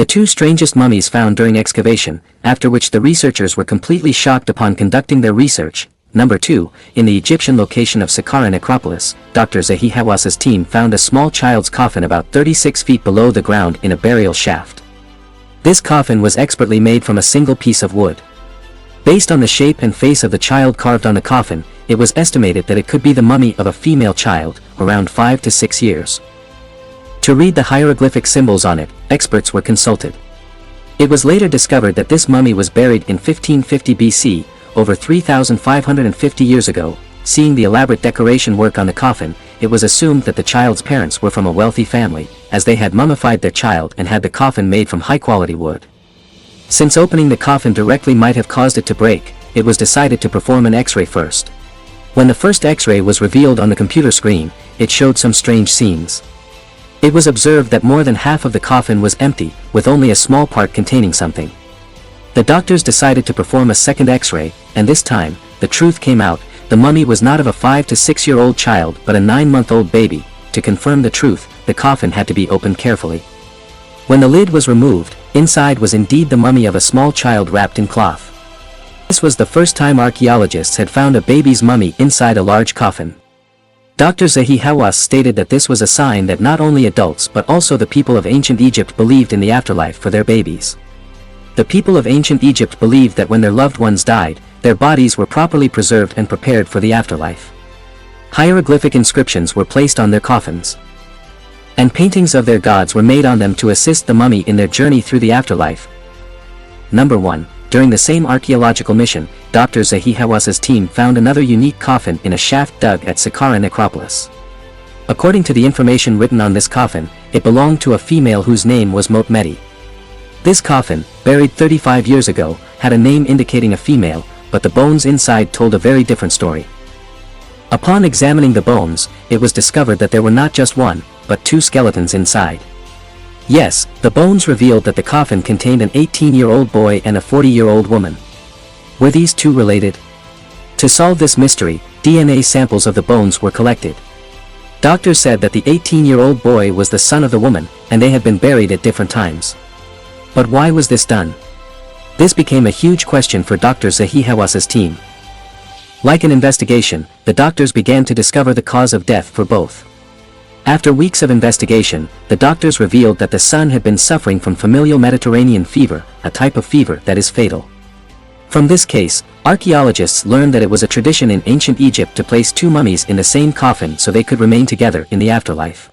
The two strangest mummies found during excavation, after which the researchers were completely shocked upon conducting their research. Number 2, in the Egyptian location of Saqqara Necropolis, Dr. Zahi Hawas's team found a small child's coffin about 36 feet below the ground in a burial shaft. This coffin was expertly made from a single piece of wood. Based on the shape and face of the child carved on the coffin, it was estimated that it could be the mummy of a female child, around 5 to 6 years. To read the hieroglyphic symbols on it, experts were consulted. It was later discovered that this mummy was buried in 1550 BC, over 3,550 years ago. Seeing the elaborate decoration work on the coffin, it was assumed that the child's parents were from a wealthy family, as they had mummified their child and had the coffin made from high-quality wood. Since opening the coffin directly might have caused it to break, it was decided to perform an X-ray first. When the first X-ray was revealed on the computer screen, it showed some strange scenes. It was observed that more than half of the coffin was empty, with only a small part containing something. The doctors decided to perform a second X-ray, and this time, the truth came out. The mummy was not of a 5 to 6-year-old child but a 9-month-old baby. To confirm the truth, the coffin had to be opened carefully. When the lid was removed, inside was indeed the mummy of a small child wrapped in cloth. This was the first time archaeologists had found a baby's mummy inside a large coffin. Dr. Zahi Hawass stated that this was a sign that not only adults but also the people of ancient Egypt believed in the afterlife for their babies. The people of ancient Egypt believed that when their loved ones died, their bodies were properly preserved and prepared for the afterlife. Hieroglyphic inscriptions were placed on their coffins, and paintings of their gods were made on them to assist the mummy in their journey through the afterlife. Number 1. During the same archaeological mission, Dr. Zahi Hawass's team found another unique coffin in a shaft dug at Saqqara Necropolis. According to the information written on this coffin, it belonged to a female whose name was Motmedi. This coffin, buried 35 years ago, had a name indicating a female, but the bones inside told a very different story. Upon examining the bones, it was discovered that there were not just one, but 2 skeletons inside. Yes, the bones revealed that the coffin contained an 18-year-old boy and a 40-year-old woman. Were these two related? To solve this mystery, DNA samples of the bones were collected. Doctors said that the 18-year-old boy was the son of the woman, and they had been buried at different times. But why was this done? This became a huge question for Dr. Zahi Hawass's team. Like an investigation, the doctors began to discover the cause of death for both. After weeks of investigation, the doctors revealed that the son had been suffering from familial Mediterranean fever, a type of fever that is fatal. From this case, archaeologists learned that it was a tradition in ancient Egypt to place 2 mummies in the same coffin so they could remain together in the afterlife.